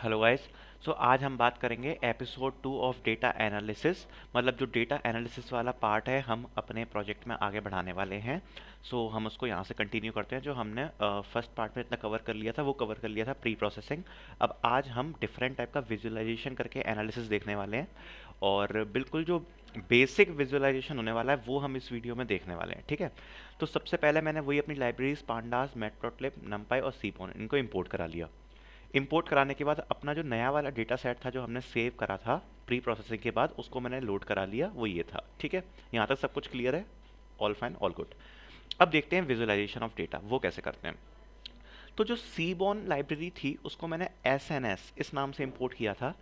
Hello guys. सो आज हम बात करेंगे एपिसोड 2 ऑफ डेटा एनालिसिस। मतलब जो डेटा एनालिसिस वाला पार्ट है हम अपने प्रोजेक्ट में आगे बढ़ाने वाले हैं। हम उसको यहाँ से कंटिन्यू करते हैं। जो हमने फर्स्ट पार्ट में इतना कवर कर लिया था वो कवर कर लिया था प्री प्रोसेसिंग। अब आज हम डिफरेंट टाइप का विजुअलाइजेशन करके एनालिसिस देखने वाले हैं और बिल्कुल जो बेसिक विजुअलाइजेशन होने वाला है वो हम इस वीडियो में देखने वाले हैं। ठीक है, तो सबसे पहले मैंने वही अपनी लाइब्रेरीज पांडास, मैटप्लॉटलिब, नंपाई और सीपोन इनको इंपोर्ट करा लिया। इंपोर्ट कराने के बाद अपना जो नया वाला डेटा सेट था जो हमने सेव करा था प्री प्रोसेसिंग के बाद उसको मैंने लोड करा लिया, वो ये था। ठीक है, यहाँ तक सब कुछ क्लियर है, ऑल फाइन ऑल गुड। अब देखते हैं विजुअलाइजेशन ऑफ डेटा वो कैसे करते हैं। तो जो सीबॉर्न लाइब्रेरी थी उसको मैंने एस एन एस इस नाम से इंपोर्ट किया था।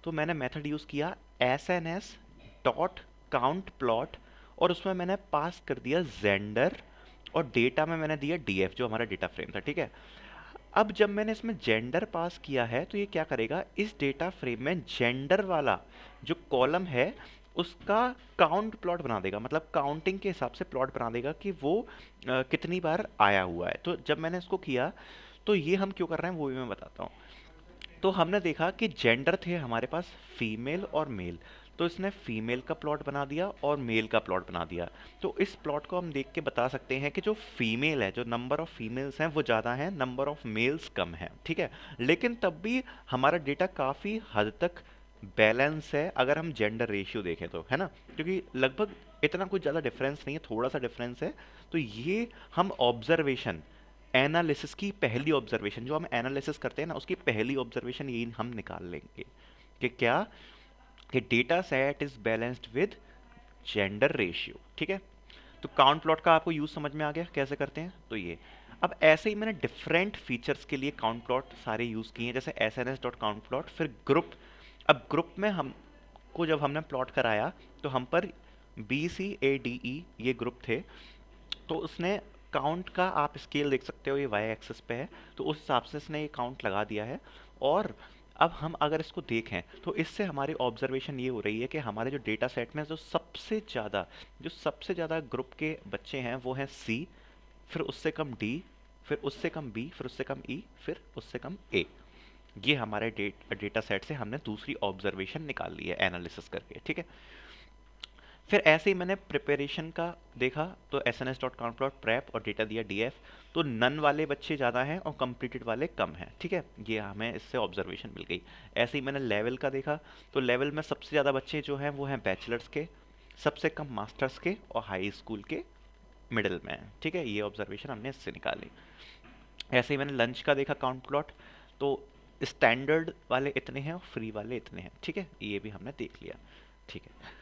तो मैंने मेथड यूज़ किया S N S dot count plot और उसमें मैंने पास कर दिया जेंडर और डेटा में मैंने दिया डी एफ जो हमारा डेटा फ्रेम था। ठीक है, अब जब मैंने इसमें जेंडर पास किया है तो ये क्या करेगा, इस डेटा फ्रेम में जेंडर वाला जो कॉलम है उसका काउंट प्लॉट बना देगा। मतलब काउंटिंग के हिसाब से प्लॉट बना देगा कि वो कितनी बार आया हुआ है। तो जब मैंने इसको किया तो ये हम क्यों कर रहे हैं वो भी मैं बताता हूँ। तो हमने देखा कि जेंडर थे हमारे पास फीमेल और मेल, तो इसने फीमेल का प्लॉट बना दिया और मेल का प्लॉट बना दिया। तो इस प्लॉट को हम देख के बता सकते हैं कि जो फीमेल है, जो नंबर ऑफ फीमेल्स हैं वो ज़्यादा है, नंबर ऑफ मेल्स कम है। ठीक है, लेकिन तब भी हमारा डेटा काफ़ी हद तक बैलेंस है अगर हम जेंडर रेशियो देखें तो, है ना, क्योंकि लगभग इतना कुछ ज़्यादा डिफरेंस नहीं है, थोड़ा सा डिफरेंस है। तो ये हम ऑब्जर्वेशन एनालिसिस की पहली ऑब्जर्वेशन जो हम एनालिसिस करते हैं ना उसकी पहली ऑब्जर्वेशन यही हम निकाल लेंगे कि क्या, कि data set is balanced with gender ratio. ठीक है, तो काउंट प्लॉट का आपको यूज समझ में आ गया कैसे करते हैं। तो ये अब ऐसे ही मैंने डिफरेंट फीचर्स के लिए काउंट प्लॉट सारे यूज किए हैं, जैसे S N S dot count plot, फिर ग्रुप। अब ग्रुप में हमको जब हमने प्लॉट कराया तो हम पर B C A D E ये ग्रुप थे। तो उसने काउंट का आप स्केल देख सकते हो, ये वाई एक्सिस पे है, तो उस हिसाब से इसने ये काउंट लगा दिया है। और अब हम अगर इसको देखें तो इससे हमारी ऑब्जर्वेशन ये हो रही है कि हमारे जो डेटा सेट में जो सबसे ज़्यादा ग्रुप के बच्चे हैं वो हैं सी, फिर उससे कम डी, फिर उससे कम बी, फिर उससे कम ई, फिर उससे कम ए। ये हमारे डेटा सेट से हमने दूसरी ऑब्जर्वेशन निकाल ली है एनालिसिस करके। ठीक है, फिर ऐसे ही मैंने प्रिपरेशन का देखा तो S N S dot count plot prep और डेटा दिया डी एफ। तो नन वाले बच्चे ज़्यादा हैं और कंप्लीटेड वाले कम हैं। ठीक है, ये हमें इससे ऑब्जर्वेशन मिल गई। ऐसे ही मैंने लेवल का देखा तो लेवल में सबसे ज़्यादा बच्चे जो हैं वो हैं बैचलर्स के, सबसे कम मास्टर्स के और हाई स्कूल के मिडिल में हैं। ठीक है, ये ऑब्जर्वेशन हमने इससे निकाली। ऐसे ही मैंने लंच का देखा काउंट प्लॉट, तो स्टैंडर्ड वाले इतने हैं और फ्री वाले इतने हैं। ठीक है, ये भी हमने देख लिया। ठीक है,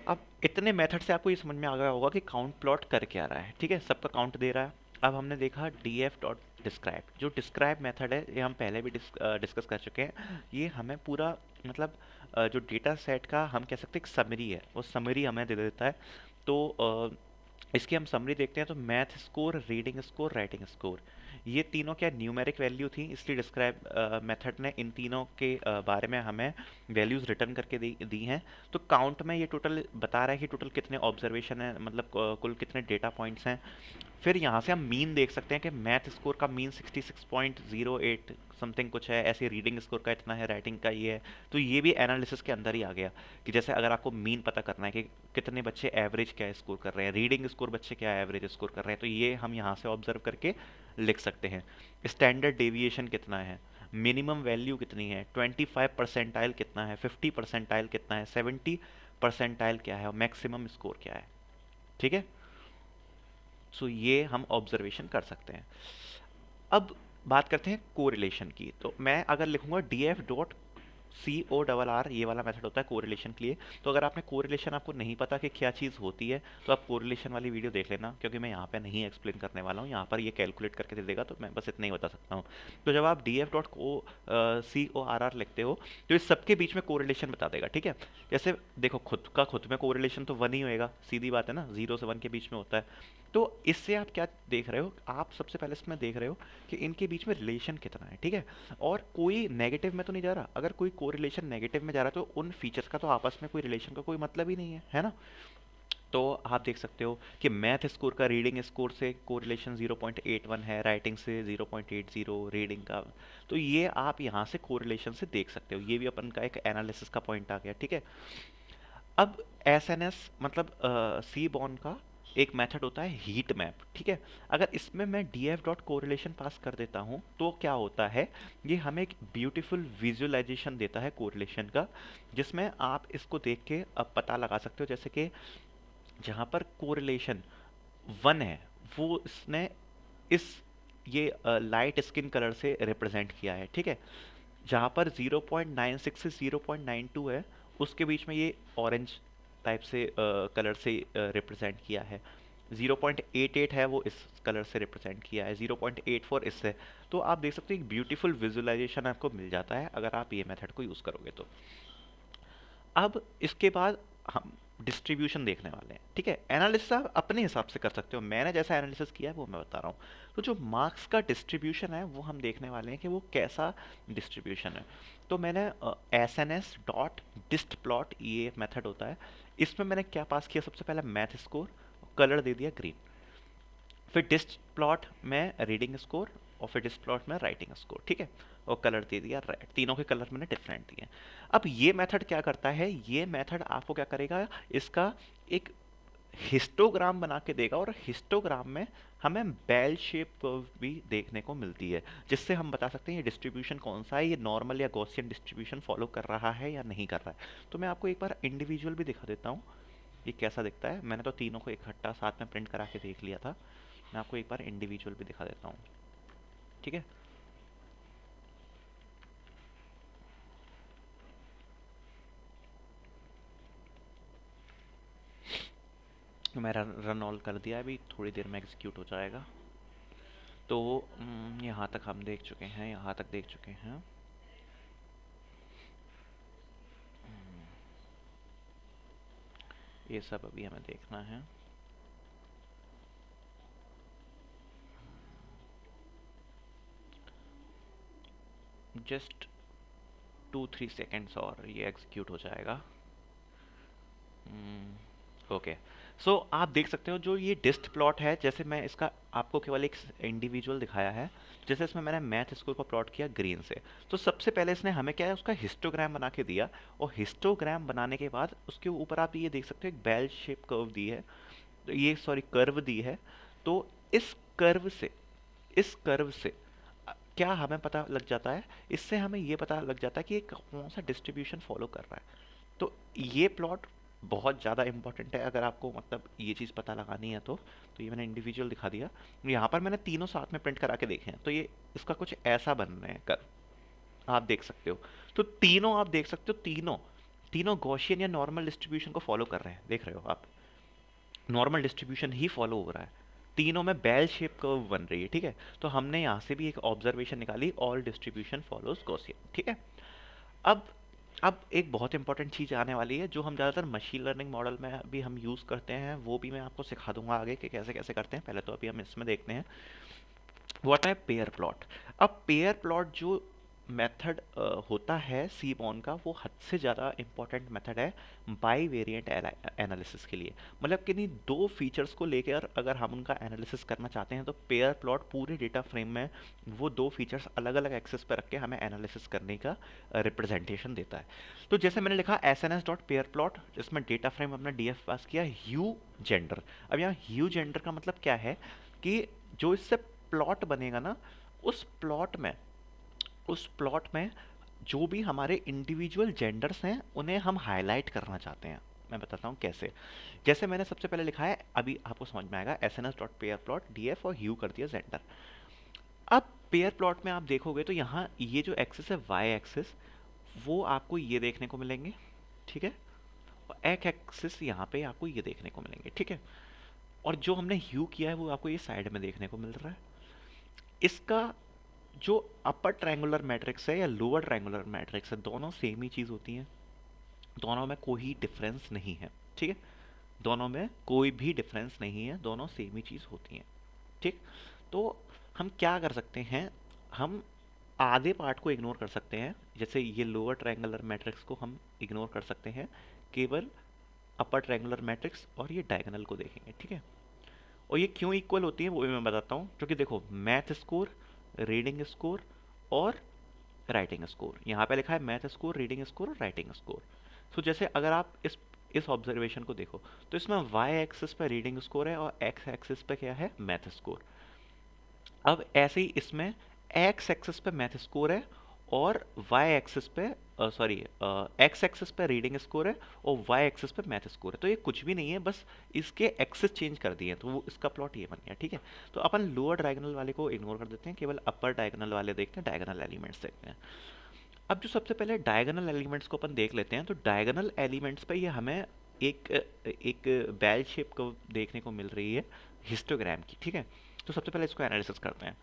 अब इतने मेथड से आपको ये समझ में आ गया होगा कि काउंट प्लॉट कर क्या रहा है। ठीक है, सबका काउंट दे रहा है। अब हमने देखा डी एफ डॉट डिस्क्राइब। जो डिस्क्राइब मेथड है ये हम पहले भी डिस्कस कर चुके हैं। ये हमें पूरा मतलब जो डेटा सेट का हम कह सकते हैं एक समरी है, वो समरी हमें दे देता है। तो इसकी हम समरी देखते हैं तो math score, reading score, writing score, ये तीनों क्या न्यूमेरिक वैल्यू थी, इसलिए डिस्क्राइब मेथड ने इन तीनों के बारे में हमें वैल्यूज़ रिटर्न करके दी हैं। तो काउंट में ये टोटल बता रहा है कि टोटल कितने ऑब्जर्वेशन है, मतलब कुल कितने डेटा पॉइंट्स हैं। फिर यहाँ से हम मीन देख सकते हैं कि मैथ स्कोर का मीन 66.08 समथिंग कुछ है, ऐसे रीडिंग स्कोर का इतना है, राइटिंग का ये है। तो ये भी एनालिसिस के अंदर ही आ गया कि जैसे अगर आपको मीन पता करना है कि कितने बच्चे एवरेज क्या स्कोर कर रहे हैं, रीडिंग स्कोर बच्चे क्या एवरेज स्कोर कर रहे हैं, तो ये हम यहाँ से ऑब्जर्व करके लिख सकते हैं। स्टैंडर्ड डेविएशन कितना है, मिनिमम वैल्यू कितनी है, 25 परसेंटाइल कितना है, 50 परसेंटाइल कितना है, 70 परसेंटाइल क्या है और मैक्सिमम स्कोर क्या है। ठीक है, ये हम ऑब्जर्वेशन कर सकते हैं। अब बात करते हैं कोरिलेशन की। तो मैं अगर लिखूंगा D F dot C O double R, ये वाला मेथड होता है कोरिलेशन के लिए। तो अगर आपने कोरिलेशन आपको नहीं पता कि क्या चीज़ होती है तो आप कोरिलेशन वाली वीडियो देख लेना, क्योंकि मैं यहाँ पे नहीं एक्सप्लेन करने वाला हूँ, यहाँ पर ये कैलकुलेट करके दे देगा, तो मैं बस इतना ही बता सकता हूँ। तो जब आप D F dot C O R R लिखते हो तो इस सबके बीच में कोरिलेशन बता देगा। ठीक है, जैसे देखो खुद में कोरिलेशन तो वन ही होएगा, सीधी बात है ना, 0 से 1 के बीच में होता है। तो इससे आप क्या देख रहे हो, आप सबसे पहले इसमें देख रहे हो कि इनके बीच में रिलेशन कितना है। ठीक है, और कोई नेगेटिव में तो नहीं जा रहा। अगर कोई कोरिलेशन नेगेटिव में जा रहा है तो उन फीचर्स का तो आपस में कोई रिलेशन का कोई मतलब ही नहीं है, है ना। तो आप देख सकते हो कि मैथ स्कोर का रीडिंग स्कोर से कोरिलेशन 0.81 है, राइटिंग से 0.80, रीडिंग का। तो ये आप यहाँ से कोरिलेशन से देख सकते हो, ये भी अपन का एक एनालिसिस का पॉइंट आ गया, ठीक है। अब एसएनएस मतलब सी बॉन्ड का एक मेथड होता है हीट मैप, ठीक है। अगर इसमें मैं डीएफ डॉट कोरिलेशन पास कर देता हूँ तो क्या होता है, ये हमें एक ब्यूटीफुल विजुअलाइजेशन देता है कोरिलेशन का, जिसमें आप इसको देख के अब पता लगा सकते हो। जैसे कि जहाँ पर कोरिलेशन 1 है, वो इसने इस ये लाइट स्किन कलर से रिप्रेजेंट किया है, ठीक है। जहाँ पर 0.96 से 0.92 है, उसके बीच में ये ऑरेंज टाइप से कलर से रिप्रेजेंट किया है। 0.88 है, वो इस कलर से रिप्रेजेंट किया है। 0.84 इससे। तो आप देख सकते हो एक ब्यूटीफुल विजुअलाइजेशन आपको मिल जाता है अगर आप ये मेथड को यूज़ करोगे तो। अब इसके बाद हम डिस्ट्रीब्यूशन देखने वाले हैं, ठीक है। एनालिसिस आप अपने हिसाब से कर सकते हो, मैंने जैसा एनालिसिस किया है वो मैं बता रहा हूँ। तो जो मार्क्स का डिस्ट्रीब्यूशन है वो हम देखने वाले हैं कि वो कैसा डिस्ट्रीब्यूशन है। तो मैंने S N S dot dist plot ये मेथड होता है, इसमें मैंने क्या पास किया, सबसे पहले मैथ स्कोर, कलर दे दिया ग्रीन, फिर डिस्ट प्लॉट में रीडिंग स्कोर, और फिर डिस्ट प्लॉट में राइटिंग स्कोर, ठीक है। और कलर दे दिया रेड, तीनों के कलर मैंने डिफरेंट दिए। अब ये मेथड क्या करता है, ये मेथड आपको क्या करेगा, इसका एक हिस्टोग्राम बना के देगा, और हिस्टोग्राम में हमें बेल शेप कर्व भी देखने को मिलती है, जिससे हम बता सकते हैं ये डिस्ट्रीब्यूशन कौन सा है, ये नॉर्मल या गॉसियन डिस्ट्रीब्यूशन फॉलो कर रहा है या नहीं कर रहा है। तो मैं आपको एक बार इंडिविजुअल भी दिखा देता हूँ ये कैसा दिखता है। मैंने तो तीनों को इकट्ठा साथ में प्रिंट करा के देख लिया था, मैं आपको एक बार इंडिविजुअल भी दिखा देता हूँ, ठीक है। मेरा रन ऑल कर दिया है, अभी थोड़ी देर में एग्जीक्यूट हो जाएगा। तो यहाँ तक हम देख चुके हैं, यहाँ तक देख चुके हैं। ये सब अभी हमें देखना है। जस्ट 2-3 सेकेंड्स और ये एग्जीक्यूट हो जाएगा। ओके, सो आप देख सकते हो जो ये डिस्ट प्लॉट है, जैसे मैं इसका आपको केवल एक इंडिविजुअल दिखाया है, जैसे इसमें मैंने मैथ स्कोर को प्लॉट किया ग्रीन से। तो सबसे पहले इसने हमें क्या है, उसका हिस्टोग्राम बना के दिया, और हिस्टोग्राम बनाने के बाद उसके ऊपर आप ये देख सकते हो एक बेल शेप कर्व दी है, तो ये सॉरी कर्व दी है। तो इस कर्व से इस कर्व से क्या हमें पता लग जाता है, इससे हमें ये पता लग जाता है कि ये कौन सा डिस्ट्रीब्यूशन फॉलो कर रहा है। तो ये प्लॉट बहुत ज़्यादा इंपॉर्टेंट है अगर आपको मतलब ये चीज़ पता लगानी है तो ये मैंने इंडिविजुअल दिखा दिया। यहाँ पर मैंने तीनों साथ में प्रिंट करा के देखे हैं, तो ये इसका कुछ ऐसा बन रहे हैं कर्व, आप देख सकते हो। तो तीनों आप देख सकते हो, तीनों तीनों गॉसियन या नॉर्मल डिस्ट्रीब्यूशन को फॉलो कर रहे हैं, देख रहे हो आप, नॉर्मल डिस्ट्रीब्यूशन ही फॉलो हो रहा है। तीनों में बेल शेप कर्व बन रही है, ठीक है। तो हमने यहाँ से भी एक ऑब्जर्वेशन निकाली, ऑल डिस्ट्रीब्यूशन फॉलोज गॉसियन, ठीक है। अब अब एक बहुत इंपॉर्टेंट चीज़ आने वाली है जो हम ज़्यादातर मशीन लर्निंग मॉडल में भी हम यूज़ करते हैं, वो भी मैं आपको सिखा दूंगा आगे कि कैसे कैसे करते हैं। पहले तो अभी हम इसमें देखते हैं, वो आता है पेयर प्लॉट। अब पेयर प्लॉट जो मेथड होता है सी बॉर्न का, वो हद से ज़्यादा इंपॉर्टेंट मेथड है बाई वेरिएंट एनालिसिस के लिए। मतलब कि नहीं, दो फीचर्स को लेकर अगर हम उनका एनालिसिस करना चाहते हैं तो पेयर प्लॉट पूरे डेटा फ्रेम में वो दो फीचर्स अलग अलग एक्सेस पर रख के हमें एनालिसिस करने का रिप्रेजेंटेशन देता है। तो जैसे मैंने लिखा S N S dot pair plot, जिसमें डेटा फ्रेम अपना डी एफ पास किया ह्यू जेंडर। अब यहाँ ह्यू जेंडर का मतलब क्या है कि जो इससे प्लॉट बनेगा ना, उस प्लॉट में जो भी हमारे इंडिविजुअल जेंडर्स हैं उन्हें हम हाईलाइट करना चाहते हैं। मैं बताता हूँ कैसे। जैसे मैंने सबसे पहले लिखा है, अभी आपको समझ में आएगा, S N S dot pair plot D F और ह्यू कर दिया जेंडर। अब पेयर प्लॉट में आप देखोगे तो यहाँ ये जो एक्सिस है वाई एक्सिस, वो आपको ये देखने को मिलेंगे, ठीक है। और एक्स एक्सिस यहाँ पे आपको ये देखने को मिलेंगे, ठीक है। और जो हमने ह्यू किया है वो आपको ये साइड में देखने को मिल रहा है। इसका जो अपर ट्रायंगुलर मैट्रिक्स है या लोअर ट्रायंगुलर मैट्रिक्स है, दोनों सेम ही चीज़ होती हैं, दोनों में कोई डिफरेंस नहीं है, ठीक है। दोनों में कोई भी डिफरेंस नहीं है, दोनों सेम ही चीज़ होती हैं, ठीक। तो हम क्या कर सकते हैं, हम आधे पार्ट को इग्नोर कर सकते हैं, जैसे ये लोअर ट्रायंगुलर मैट्रिक्स को हम इग्नोर कर सकते हैं, केवल अपर ट्रायंगुलर मैट्रिक्स और ये डायगोनल को देखेंगे, ठीक है। और ये क्यों इक्वल होती है वो भी मैं बताता हूँ, क्योंकि देखो मैथ स्कोर, रीडिंग स्कोर और राइटिंग स्कोर, यहाँ पे लिखा है मैथ स्कोर, रीडिंग स्कोर और राइटिंग स्कोर। तो जैसे अगर आप इस ऑब्जर्वेशन को देखो तो इसमें वाई एक्सिस पे रीडिंग स्कोर है और एक्स एक्सिस पे क्या है, मैथ स्कोर। अब ऐसे ही इसमें एक्स एक्सिस पे मैथ स्कोर है और वाई एक्सिस पे सॉरी एक्स एक्सिस पे रीडिंग स्कोर है और वाई एक्सिस पे मैथ स्कोर है। तो ये कुछ भी नहीं है, बस इसके एक्सिस चेंज कर दिए तो वो इसका प्लॉट ये बन गया, ठीक है। तो अपन लोअर डायगोनल वाले को इग्नोर कर देते हैं, केवल अपर डायगोनल वाले देखते हैं, डायगोनल एलिमेंट्स देखते हैं। अब जो सबसे पहले डायगोनल एलिमेंट्स को अपन देख लेते हैं, तो डायगोनल एलिमेंट्स पे ये हमें एक एक बेल शेप को देखने को मिल रही है हिस्टोग्राम की, ठीक है। तो सबसे पहले इसको एनालिसिस करते हैं।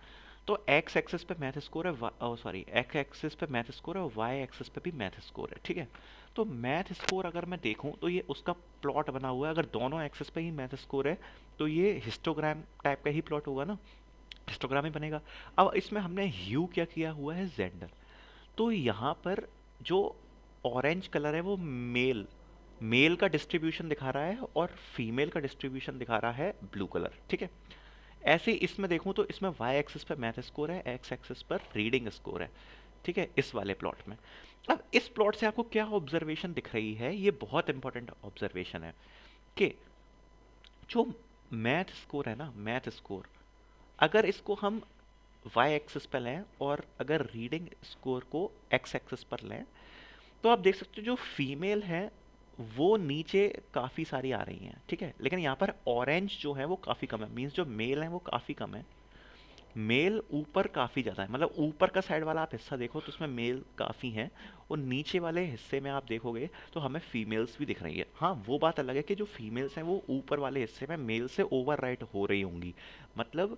तो एक्स एक्सिस पे मैथ स्कोर है, सॉरी एक्स एक्सिस पे मैथ स्कोर है और वाई एक्सिस पे भी मैथ स्कोर है, ठीक है। तो मैथ स्कोर अगर मैं देखूं तो ये उसका प्लॉट बना हुआ है, अगर दोनों एक्सिस पे ही मैथ स्कोर है तो ये हिस्टोग्राम टाइप का ही प्लॉट होगा ना, हिस्टोग्राम ही बनेगा। अब इसमें हमने ह्यू क्या किया हुआ है, जेंडर। तो यहाँ पर जो ऑरेंज कलर है वो मेल मेल का डिस्ट्रीब्यूशन दिखा रहा है और फीमेल का डिस्ट्रीब्यूशन दिखा रहा है ब्लू कलर, ठीक है। ऐसे ही इसमें देखूं तो इसमें वाई एक्सिस पर मैथ स्कोर है, एक्स एक्सिस पर रीडिंग स्कोर है, ठीक है, इस वाले प्लॉट में। अब इस प्लॉट से आपको क्या ऑब्जर्वेशन दिख रही है, ये बहुत इंपॉर्टेंट ऑब्जर्वेशन है कि जो मैथ स्कोर है ना, मैथ स्कोर, अगर इसको हम वाई एक्सिस पर लें और अगर रीडिंग स्कोर को एक्स एक्सिस पर लें तो आप देख सकते हो जो फीमेल है वो नीचे काफ़ी सारी आ रही हैं, ठीक है। लेकिन यहाँ पर ऑरेंज जो है वो काफ़ी कम है, मीन्स जो मेल है वो काफ़ी कम है, मेल ऊपर काफ़ी ज़्यादा है। मतलब ऊपर का साइड वाला आप हिस्सा देखो तो उसमें मेल काफ़ी हैं और नीचे वाले हिस्से में आप देखोगे तो हमें फीमेल्स भी दिख रही है। हाँ, वो बात अलग है कि जो फीमेल्स हैं वो ऊपर वाले हिस्से में मेल से ओवरराइट हो रही होंगी, मतलब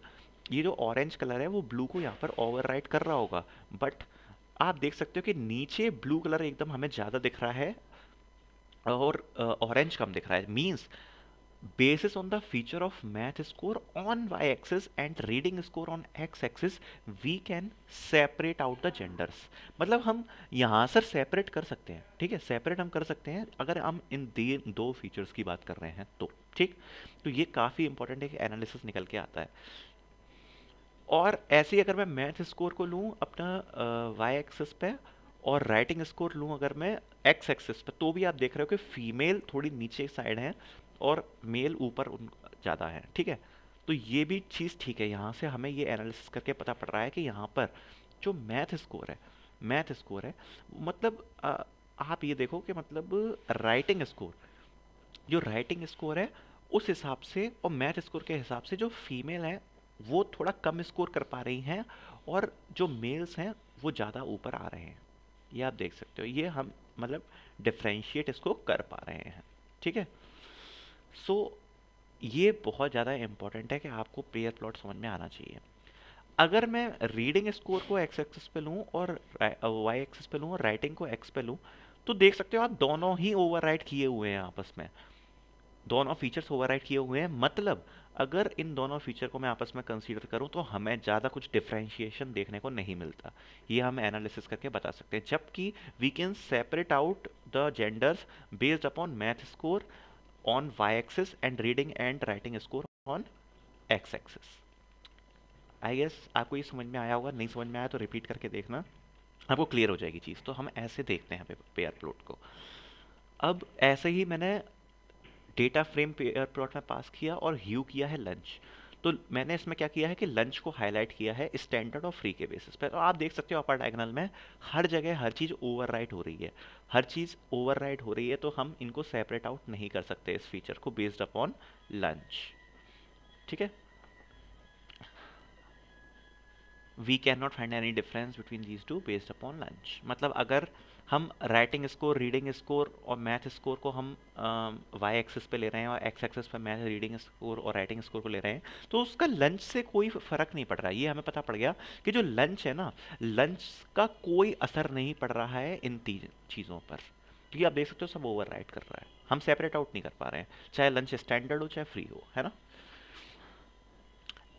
ये जो ऑरेंज कलर है वो ब्लू को यहाँ पर ओवरराइट कर रहा होगा। बट आप देख सकते हो कि नीचे ब्लू कलर एकदम हमें ज़्यादा दिख रहा है और ऑरेंज कम दिख रहा है, means basis on the feature of math score on y-axis and reading score on x-axis we can separate out the genders। मतलब हम यहाँ से सेपरेट कर सकते हैं, ठीक है, सेपरेट हम कर सकते हैं अगर हम इन दो फीचर्स की बात कर रहे हैं तो, ठीक। तो ये काफ़ी इंपॉर्टेंट है कि एनालिसिस निकल के आता है। और ऐसे ही अगर मैं मैथ स्कोर को लूँ अपना वाई एक्सिस पे और राइटिंग स्कोर लूँ अगर मैं एक्स एक्सिस पे, तो भी आप देख रहे हो कि फीमेल थोड़ी नीचे साइड है और मेल ऊपर ज़्यादा है, ठीक है। तो ये भी चीज़ ठीक है, यहाँ से हमें ये एनालिसिस करके पता पड़ रहा है कि यहाँ पर जो मैथ स्कोर है मतलब आप ये देखो कि मतलब राइटिंग स्कोर है उस हिसाब से और मैथ स्कोर के हिसाब से जो फीमेल है वो थोड़ा कम स्कोर कर पा रही हैं और जो मेल्स हैं वो ज़्यादा ऊपर आ रहे हैं। ये आप देख सकते हो, ये हम मतलब डिफ्रेंशिएट इसको कर पा रहे हैं, ठीक है। सो ये बहुत ज़्यादा इंपॉर्टेंट है कि आपको पेयर प्लॉट समझ में आना चाहिए। अगर मैं रीडिंग स्कोर को एक्स एक्सिस पे लूँ और वाई एक्सिस पे लूँ और राइटिंग को एक्स पे लूँ तो देख सकते हो आप दोनों ही ओवरराइट किए हुए हैं आपस में, दोनों फीचर्स ओवरराइट किए हुए हैं। मतलब अगर इन दोनों फीचर को मैं आपस में कंसीडर करूं तो हमें ज़्यादा कुछ डिफरेंशिएशन देखने को नहीं मिलता, ये हम एनालिसिस करके बता सकते हैं। जबकि we can separate out the genders based upon math score on Y axis and reading and writing score on X axis. I guess आपको ये समझ में आया होगा, नहीं समझ में आया तो रिपीट करके देखना, आपको क्लियर हो जाएगी चीज़। तो हम ऐसे देखते हैं पेयर प्लॉट को। अब ऐसे ही मैंने डेटा फ्रेम पेयर प्लॉट में पास किया और ह्यू किया है लंच। तो मैंने इसमें क्या किया है कि लंच को हाईलाइट किया है स्टैंडर्ड और फ्री के बेसिस पर। तो आप देख सकते हो अपर डायगोनल में हर जगह हर चीज़ ओवरराइट हो रही है, हर चीज़ ओवरराइट हो रही है, तो हम इनको सेपरेट आउट नहीं कर सकते इस फीचर को बेस्ड अपॉन लंच, ठीक है। We can not find any difference between these two based upon lunch. मतलब अगर हम राइटिंग स्कोर, रीडिंग स्कोर और मैथ स्कोर को हम वाई एक्सिस पे ले रहे हैं और एक्स एक्सिस पे मैथ रीडिंग स्कोर और राइटिंग स्कोर को ले रहे हैं तो उसका लंच से कोई फ़र्क नहीं पड़ रहा है। ये हमें पता पड़ गया कि जो लंच है ना, लंच का कोई असर नहीं पड़ रहा है इन तीन चीज़ों पर, क्योंकि आप देख सकते हो सब ओवर राइट कर रहा है, हम सेपरेट आउट नहीं कर पा रहे हैं, चाहे लंच स्टैंडर्ड हो चाहे फ्री हो, है ना।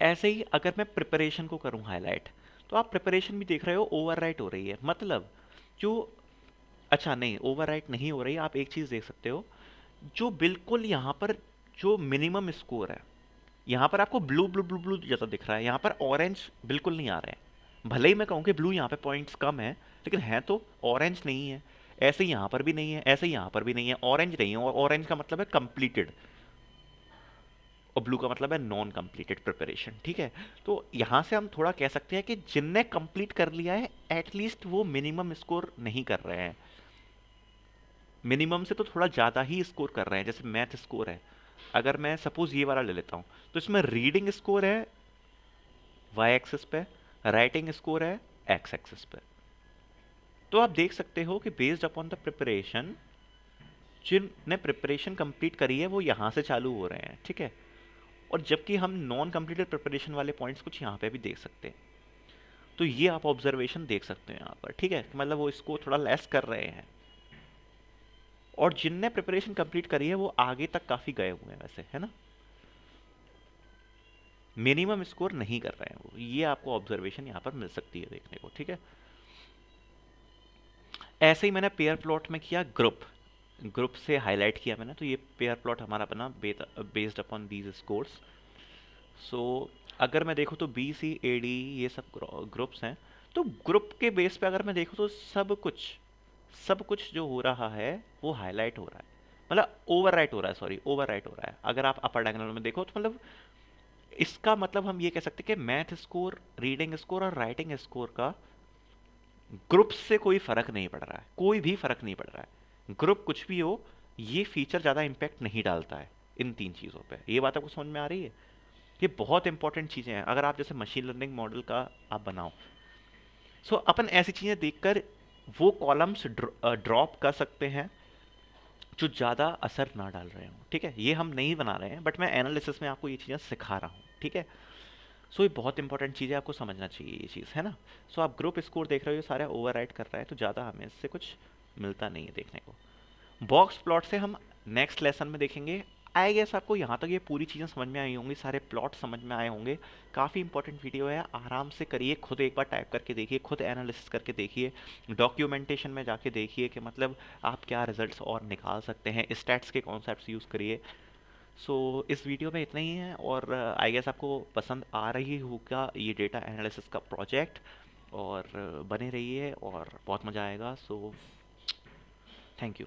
ऐसे ही अगर मैं प्रिपरेशन को करूं हाईलाइट तो आप प्रिपरेशन भी देख रहे हो ओवरराइट हो रही है। मतलब जो अच्छा नहीं, ओवरराइट नहीं हो रही, आप एक चीज़ देख सकते हो, जो बिल्कुल यहाँ पर जो मिनिमम स्कोर है, यहाँ पर आपको ब्लू ब्लू ब्लू ब्लू जैसा दिख रहा है, यहाँ पर ऑरेंज बिल्कुल नहीं आ रहे हैं। भले ही मैं कहूँ कि ब्लू यहाँ पे पॉइंट्स कम है, लेकिन है तो ऑरेंज नहीं है। ऐसे ही यहाँ पर भी नहीं है, ऐसे ही यहाँ पर भी नहीं है, ऑरेंज नहीं है, और ऑरेंज का मतलब है कंप्लीटेड, और ब्लू का मतलब है नॉन कंप्लीटेड प्रिपरेशन। ठीक है, तो यहाँ से हम थोड़ा कह सकते हैं कि जिनने कंप्लीट कर लिया है एटलीस्ट वो मिनिमम स्कोर नहीं कर रहे हैं, मिनिमम से तो थोड़ा ज़्यादा ही स्कोर कर रहे हैं। जैसे मैथ स्कोर है, अगर मैं सपोज ये वाला ले लेता हूँ, तो इसमें रीडिंग स्कोर है वाई एक्सिस पे, राइटिंग स्कोर है एक्स एक्सिस पे। तो आप देख सकते हो कि बेस्ड अपॉन द प्रिपरेशन, जिनने प्रिपरेशन कंप्लीट करी है वो यहाँ से चालू हो रहे हैं। ठीक है, और जबकि हम नॉन कंप्लीटेड प्रिपरेशन वाले पॉइंट्स कुछ यहाँ पे भी देख सकते हैं। तो ये आप ऑब्जर्वेशन देख सकते हैं यहाँ पर। ठीक है, मतलब वो इसको थोड़ा लेस कर रहे हैं, और जिनने प्रिपरेशन कंप्लीट करी है वो आगे तक काफ़ी गए हुए हैं वैसे, है ना। मिनिमम स्कोर नहीं कर रहे हैं वो, ये आपको ऑब्जर्वेशन यहाँ पर मिल सकती है देखने को। ठीक है, ऐसे ही मैंने पेयर प्लॉट में किया, ग्रुप ग्रुप से हाईलाइट किया मैंने, तो ये पेयर प्लॉट हमारा बना बेस्ड अपॉन दीज स्कोर्स। सो अगर मैं देखूँ तो बी सी ए डी ये सब ग्रुप्स हैं, तो ग्रुप के बेस पे अगर मैं देखूँ तो सब कुछ जो हो रहा है वो हाईलाइट हो रहा है, मतलब ओवर राइट हो रहा है, सॉरी ओवर राइट हो रहा है। अगर आप अपर डायगोनल में देखो तो मतलब इसका मतलब हम ये कह सकते हैं कि मैथ स्कोर, रीडिंग स्कोर और राइटिंग स्कोर का ग्रुप से कोई फर्क नहीं पड़ रहा है, कोई भी फर्क नहीं पड़ रहा है। ग्रुप कुछ भी हो, ये फीचर ज़्यादा इम्पैक्ट नहीं डालता है इन तीन चीज़ों पे। ये बात आपको समझ में आ रही है? ये बहुत इंपॉर्टेंट चीज़ें हैं अगर आप जैसे मशीन लर्निंग मॉडल का आप बनाओ। सो अपन ऐसी चीज़ें देखकर वो कॉलम्स ड्रॉप कर सकते हैं जो ज़्यादा असर ना डाल रहे हों। ठीक है, ये हम नहीं बना रहे हैं, बट मैं एनालिसिस में आपको ये चीज़ें सिखा रहा हूँ। ठीक है, सो ये बहुत इंपॉर्टेंट चीज़ है, आपको समझना चाहिए ये चीज़, है ना। सो आप ग्रुप स्कोर देख रहे हो, सारा ओवर कर रहा है, तो ज़्यादा हमें इससे कुछ मिलता नहीं है देखने को। बॉक्स प्लॉट से हम नेक्स्ट लेसन में देखेंगे। आई गेस आपको यहाँ तक ये पूरी चीज़ें समझ में आई होंगी, सारे प्लॉट समझ में आए होंगे। काफ़ी इंपॉर्टेंट वीडियो है, आराम से करिए, खुद एक बार टाइप करके देखिए, खुद एनालिसिस करके देखिए, डॉक्यूमेंटेशन में जाके देखिए कि मतलब आप क्या रिजल्ट्स और निकाल सकते हैं, स्टैट्स के कॉन्सेप्ट्स यूज़ करिए। सो इस वीडियो में इतना ही है, और आई गेस आपको पसंद आ रही होगा ये डेटा एनालिसिस का प्रोजेक्ट, और बने रहिए और बहुत मज़ा आएगा। So thank you.